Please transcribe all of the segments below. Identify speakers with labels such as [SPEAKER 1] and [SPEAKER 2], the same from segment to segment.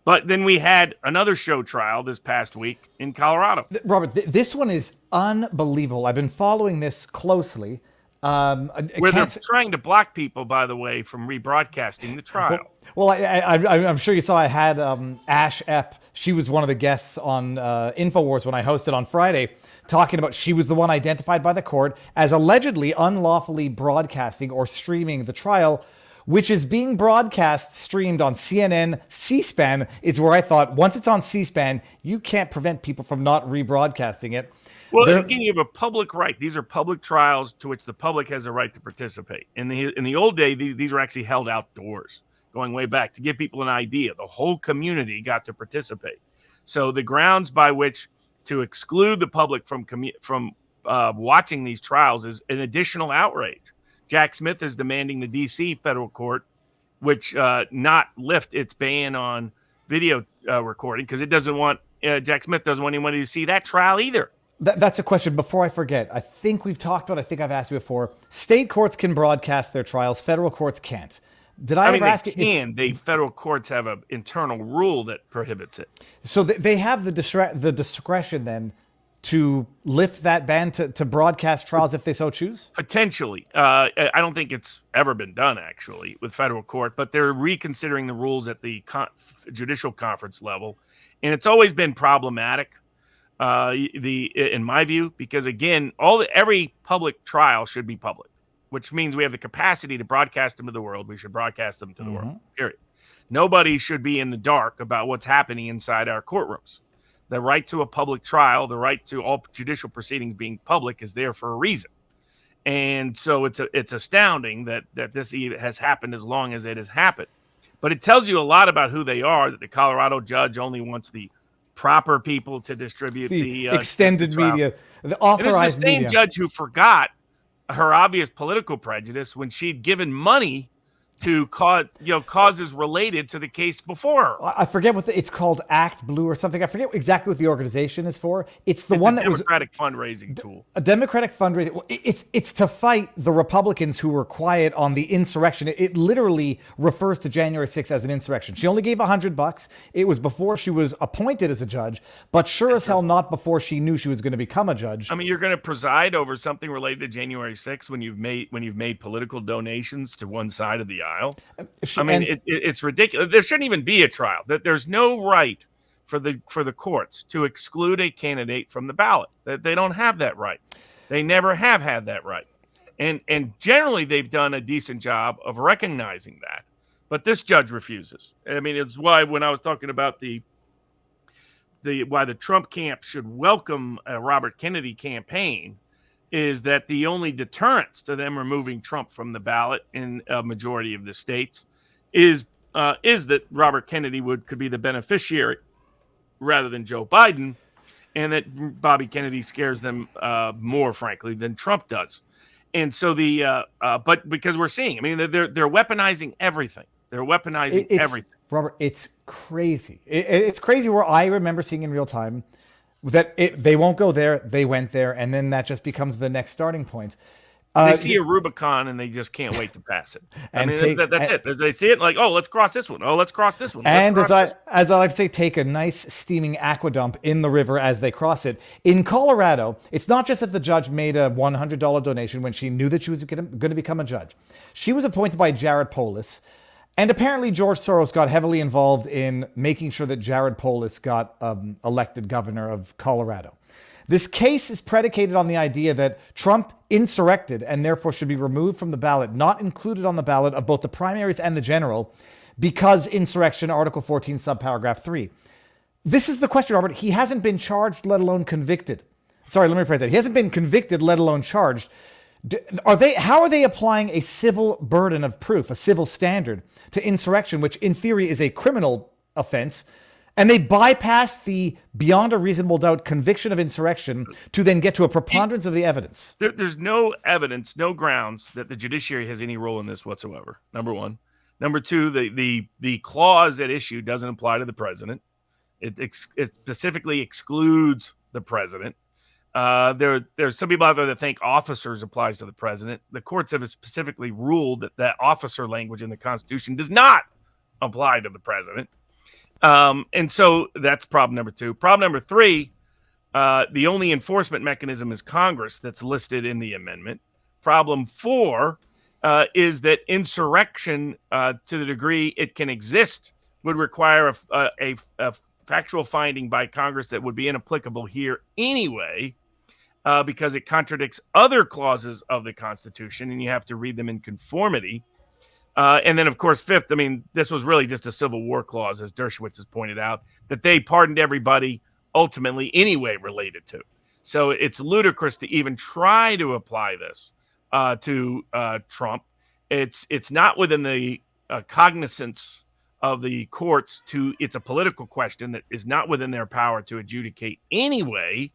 [SPEAKER 1] But then we had another show trial this past week in Colorado.
[SPEAKER 2] Robert, this one is unbelievable. I've been following this closely.
[SPEAKER 1] Where they're trying to block people, by the way, from rebroadcasting the trial.
[SPEAKER 2] Well, I'm sure you saw I had Ash Epp. She was one of the guests on InfoWars when I hosted on Friday, talking about she was the one identified by the court as allegedly unlawfully broadcasting or streaming the trial, which is being streamed on CNN. C-SPAN is where I thought once it's on C-SPAN, you can't prevent people from not rebroadcasting it.
[SPEAKER 1] Well, again, you have a public right. These are public trials to which the public has a right to participate. In the old day, these were actually held outdoors, going way back to give people an idea. The whole community got to participate. So the grounds by which to exclude the public from watching these trials is an additional outrage. Jack Smith is demanding the D.C. federal court, which not lift its ban on video recording because it doesn't want Jack Smith doesn't want anyone to see that trial either.
[SPEAKER 2] That's a question. Before I forget, I think we've talked about, I think I've asked you before, state courts can broadcast their trials, federal courts can't. Did I ever ask you?
[SPEAKER 1] The federal courts have an internal rule that prohibits it.
[SPEAKER 2] So they have the discretion then to lift that ban to broadcast trials if they so choose?
[SPEAKER 1] Potentially. I don't think it's ever been done, actually, with federal court, but they're reconsidering the rules at the judicial conference level. And it's always been problematic. In my view, because again, every public trial should be public, which means we have the capacity to broadcast them to the world. We should broadcast them to the world, period. Nobody should be in the dark about what's happening inside our courtrooms. The right to a public trial, the right to all judicial proceedings being public is there for a reason. And so it's astounding that this has happened as long as it has happened. But it tells you a lot about who they are, that the Colorado judge only wants the proper people to distribute the
[SPEAKER 2] extended media, the authorized media.
[SPEAKER 1] It was the same judge who forgot her obvious political prejudice when she'd given money to causes related to the case before her.
[SPEAKER 2] I forget what it's called, Act Blue or something. I forget exactly what the organization is for. It's one that was
[SPEAKER 1] a Democratic fundraising tool.
[SPEAKER 2] A Democratic fundraising. It's to fight the Republicans who were quiet on the insurrection. It literally refers to January 6th as an insurrection. She only gave $100. It was before she was appointed as a judge, but sure as hell not before she knew she was going to become a judge.
[SPEAKER 1] I mean, you're going to preside over something related to January 6th when you've made political donations to one side of the aisle. It's ridiculous. There shouldn't even be a trial. That there's no right for the courts to exclude a candidate from the ballot. That they don't have that right. They never have had that right. And generally they've done a decent job of recognizing that. But this judge refuses. I mean, it's why when I was talking about why the Trump camp should welcome a Robert Kennedy campaign is that the only deterrence to them removing Trump from the ballot in a majority of the states is that Robert Kennedy could be the beneficiary rather than Joe Biden, and that Bobby Kennedy scares them more, frankly, than Trump does. And so but because we're seeing, I mean, they're weaponizing everything. They're weaponizing everything.
[SPEAKER 2] Robert, it's crazy. It's crazy where I remember seeing in real time that they won't go there, they went there, and then that just becomes the next starting point.
[SPEAKER 1] They see a Rubicon and they just can't wait to pass it. That's it. They see it like, oh, let's cross this one. Oh, let's cross this one.
[SPEAKER 2] And as I like to say, take a nice steaming aquadump in the river as they cross it. In Colorado, it's not just that the judge made a $100 donation when she knew that she was going to become a judge. She was appointed by Jared Polis. And apparently George Soros got heavily involved in making sure that Jared Polis got elected governor of Colorado. This case is predicated on the idea that Trump insurrected and therefore should be removed from the ballot, not included on the ballot of both the primaries and the general, because insurrection, Article 14, subparagraph 3. This is the question, Robert. He hasn't been charged, let alone convicted. Sorry, let me rephrase that. He hasn't been convicted, let alone charged. How are they applying a civil burden of proof, a civil standard, to insurrection, which in theory is a criminal offense, and they bypass the beyond a reasonable doubt conviction of insurrection to then get to a preponderance of the evidence?
[SPEAKER 1] There's no evidence, no grounds that the judiciary has any role in this whatsoever, number one. Number two, the clause at issue doesn't apply to the president. It specifically excludes the president. There's some people out there that think officers applies to the president. The courts have specifically ruled that officer language in the Constitution does not apply to the president. And so that's problem number two. Problem number three, the only enforcement mechanism is Congress that's listed in the amendment. Problem four is that insurrection, to the degree it can exist, would require a factual finding by Congress that would be inapplicable here anyway, because it contradicts other clauses of the Constitution, and you have to read them in conformity. And then, of course, fifth, I mean, this was really just a Civil War clause, as Dershowitz has pointed out, that they pardoned everybody ultimately anyway related to. So it's ludicrous to even try to apply this to Trump. It's not within the cognizance of the courts it's a political question that is not within their power to adjudicate anyway.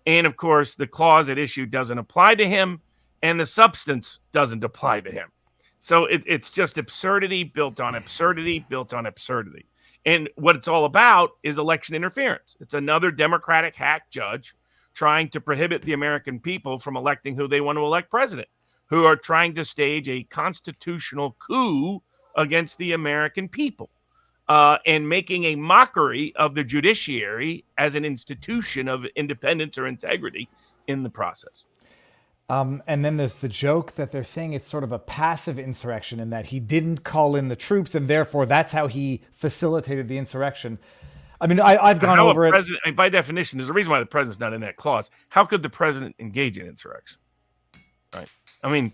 [SPEAKER 1] And of course, the clause at issue doesn't apply to him, and the substance doesn't apply to him. So it's just absurdity built on absurdity built on absurdity. And what it's all about is election interference. It's another Democratic hack judge trying to prohibit the American people from electing who they want to elect president, who are trying to stage a constitutional coup against the American people, and making a mockery of the judiciary as an institution of independence or integrity in the process.
[SPEAKER 2] And then there's the joke that they're saying it's sort of a passive insurrection in that he didn't call in the troops, and therefore that's how he facilitated the insurrection. I mean, I've gone over it.
[SPEAKER 1] And by definition, there's a reason why the president's not in that clause. How could the president engage in insurrection? Right? I mean,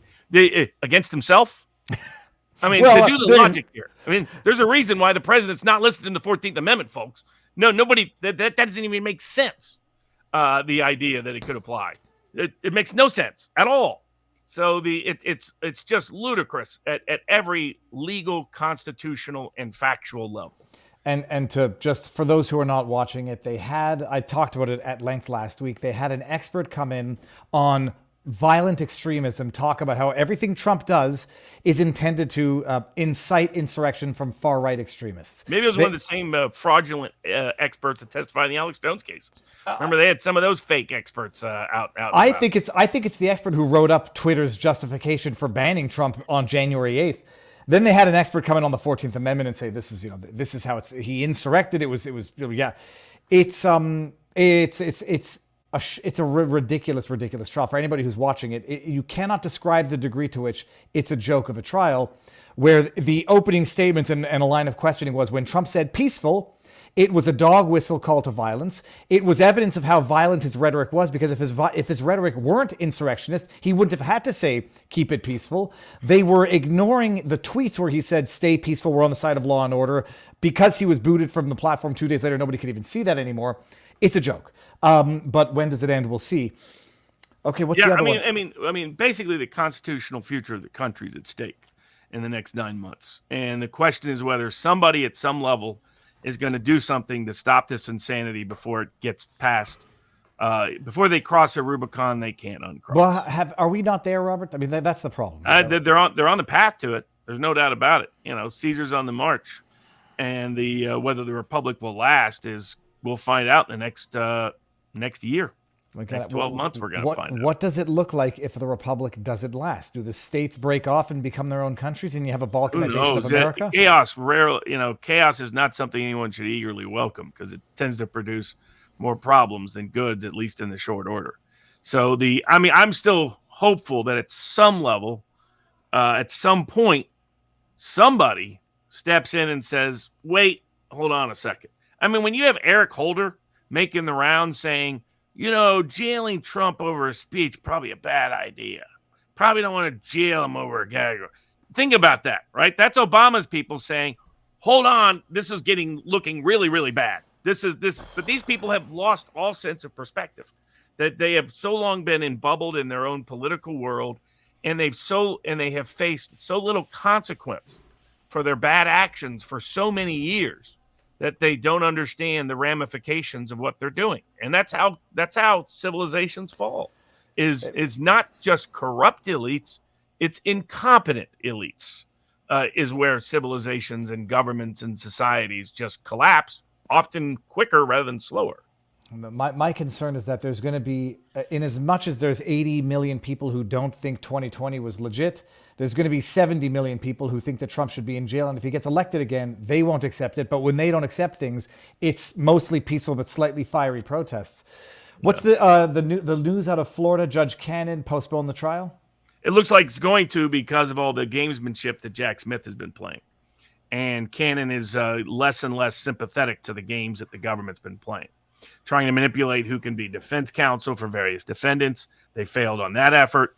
[SPEAKER 1] against himself? I mean, well, to do the logic here. I mean, there's a reason why the president's not listed in the 14th Amendment, folks. No, nobody, that doesn't even make sense, the idea that it could apply. It makes no sense at all. So it's just ludicrous at every legal, constitutional, and factual level.
[SPEAKER 2] And to just for those who are not watching it, I talked about it at length last week. They had an expert come in on violent extremism, talk about how everything Trump does is intended to incite insurrection from far-right extremists.
[SPEAKER 1] Maybe it was one of the same fraudulent experts that testified in the Alex Jones cases. Remember, they had some of those fake experts out.
[SPEAKER 2] I think it's the expert who wrote up Twitter's justification for banning Trump on January 8th. Then they had an expert come in on the 14th Amendment and say, this is how he insurrected. It's a ridiculous trial. For anybody who's watching it, you cannot describe the degree to which it's a joke of a trial, where the opening statements and a line of questioning was when Trump said peaceful, it was a dog whistle call to violence. It was evidence of how violent his rhetoric was, because if his rhetoric weren't insurrectionist, he wouldn't have had to say, keep it peaceful. They were ignoring the tweets where he said, stay peaceful, we're on the side of law and order. Because he was booted from the platform 2 days later, nobody could even see that anymore. It's a joke. But when does it end? We'll see. Okay, what's the other one?
[SPEAKER 1] I mean, basically the constitutional future of the country is at stake in the next 9 months. And the question is whether somebody at some level is going to do something to stop this insanity before it gets past. Before they cross a Rubicon, they can't uncross.
[SPEAKER 2] Well, are we not there, Robert? I mean, that's the problem.
[SPEAKER 1] They're on the path to it. There's no doubt about it. You know, Caesar's on the march, and whether the republic will last we'll find out in the next year. Next 12 months, we're going to find out.
[SPEAKER 2] What does it look like if the republic doesn't last? Do the states break off and become their own countries, and you have a balkanization of America?
[SPEAKER 1] Chaos is not something anyone should eagerly welcome, because it tends to produce more problems than goods, at least in the short order. So I'm still hopeful that at some level, at some point, somebody steps in and says, wait, hold on a second. I mean, when you have Eric Holder making the rounds saying, jailing Trump over a speech, probably a bad idea. Probably don't want to jail him over a gag. Think about that, right? That's Obama's people saying, hold on, this is looking really, really bad. But these people have lost all sense of perspective. That they have so long been embubbled in their own political world, and they have faced so little consequence for their bad actions for so many years that they don't understand the ramifications of what they're doing. And that's how civilizations fall. Is not just corrupt elites, it's incompetent elites, is where civilizations and governments and societies just collapse, often quicker rather than slower.
[SPEAKER 2] My concern is that there's going to be, in as much as there's 80 million people who don't think 2020 was legit, there's going to be 70 million people who think that Trump should be in jail. And if he gets elected again, they won't accept it. But when they don't accept things, it's mostly peaceful but slightly fiery protests. What's the news out of Florida? Judge Cannon postponed the trial?
[SPEAKER 1] It looks like it's going to because of all the gamesmanship that Jack Smith has been playing. And Cannon is less and less sympathetic to the games that the government's been playing, trying to manipulate who can be defense counsel for various defendants. They failed on that effort.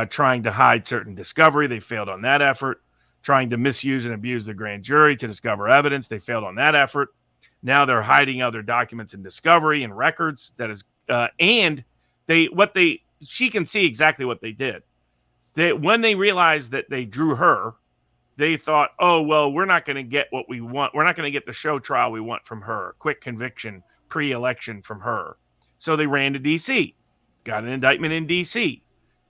[SPEAKER 1] Trying to hide certain discovery. They failed on that effort. Trying to misuse and abuse the grand jury to discover evidence. They failed on that effort. Now they're hiding other documents and discovery and records. That is, she can see exactly what they did. When they realized that they drew her, they thought, oh, well, we're not going to get what we want. We're not going to get the show trial we want from her, quick conviction, pre-election from her. So they ran to D.C., got an indictment in D.C.,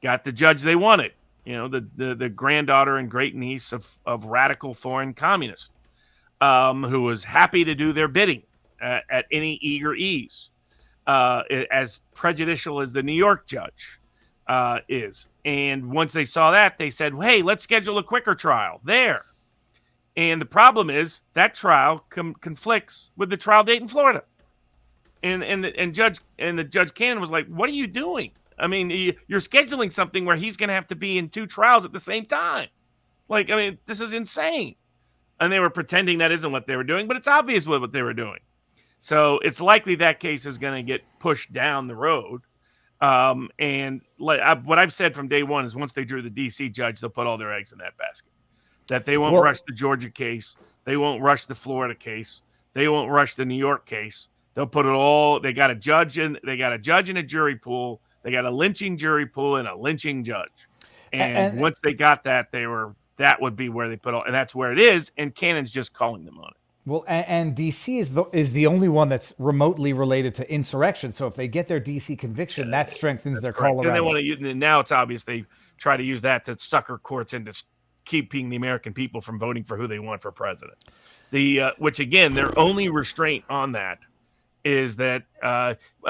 [SPEAKER 1] got the judge they wanted, the granddaughter and great niece of radical foreign communists, who was happy to do their bidding at any eager ease, as prejudicial as the New York judge is. And once they saw that, they said, hey, let's schedule a quicker trial there. And the problem is that trial conflicts with the trial date in Florida. And the Judge Cannon was like, what are you doing? I mean, you're scheduling something where he's going to have to be in two trials at the same time. This is insane. And they were pretending that isn't what they were doing, but it's obvious what they were doing. So it's likely that case is going to get pushed down the road. What I've said from day one is once they drew the D.C. judge, they'll put all their eggs in that basket. That they won't rush the Georgia case. They won't rush the Florida case. They won't rush the New York case. They'll put it all. They got a judge in a jury pool. They got a lynching jury pool and a lynching judge. And once they got that, that would be where they put all, and that's where it is. And Cannon's just calling them on it.
[SPEAKER 2] Well, and D.C. is the only one that's remotely related to insurrection. So if they get their D.C. conviction, that strengthens their Colorado.
[SPEAKER 1] And they want to use, and now it's obvious they try to use that to sucker courts into keeping the American people from voting for who they want for president. Which again, their only restraint on that is that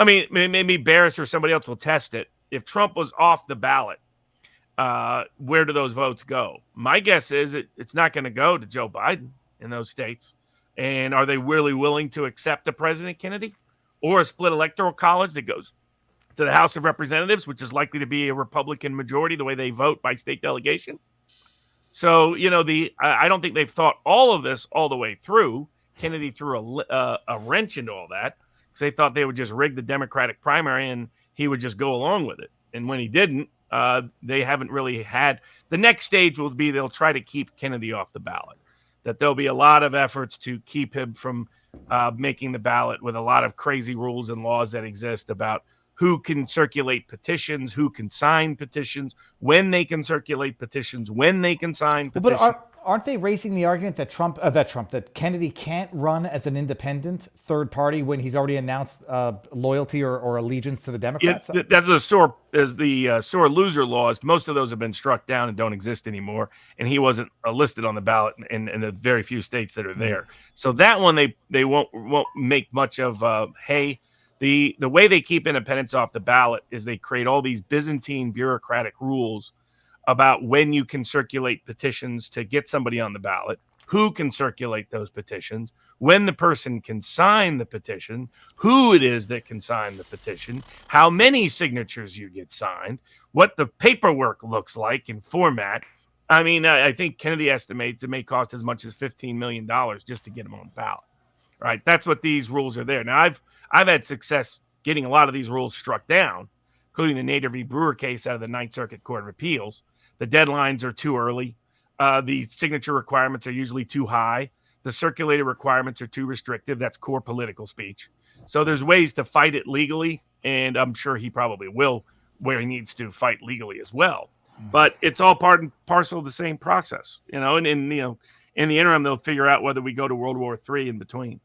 [SPEAKER 1] maybe Barris or somebody else will test it. If Trump was off the ballot, where do those votes go? My guess is it's not going to go to Joe Biden in those states. And are they really willing to accept a President Kennedy or a split electoral college that goes to the House of Representatives, which is likely to be a Republican majority the way they vote by state delegation? So, I don't think they've thought all of this all the way through. Kennedy threw a wrench into all that because they thought they would just rig the Democratic primary and he would just go along with it. And when he didn't, they haven't really had. The next stage will be they'll try to keep Kennedy off the ballot. That there'll be a lot of efforts to keep him from making the ballot with a lot of crazy rules and laws that exist about who can circulate petitions, who can sign petitions, when they can circulate petitions, when they can sign petitions.
[SPEAKER 2] But aren't they raising the argument that Kennedy can't run as an independent third party when he's already announced loyalty or allegiance to the Democrats?
[SPEAKER 1] That's the sore loser laws. Most of those have been struck down and don't exist anymore. And he wasn't listed on the ballot in the very few states that are there. Mm-hmm. So that one they won't make much of hay. The way they keep independents off the ballot is they create all these Byzantine bureaucratic rules about when you can circulate petitions to get somebody on the ballot, who can circulate those petitions, when the person can sign the petition, who it is that can sign the petition, how many signatures you get signed, what the paperwork looks like in format. I mean, I think Kennedy estimates it may cost as much as $15 million just to get them on the ballot. Right, that's what these rules are there. Now, I've had success getting a lot of these rules struck down, including the Nader v. Brewer case out of the Ninth Circuit Court of Appeals. The deadlines are too early. The signature requirements are usually too high. The circulated requirements are too restrictive. That's core political speech. So there's ways to fight it legally, and I'm sure he probably will where he needs to fight legally as well. But it's all part and parcel of the same process, and in the interim, they'll figure out whether we go to World War III in between.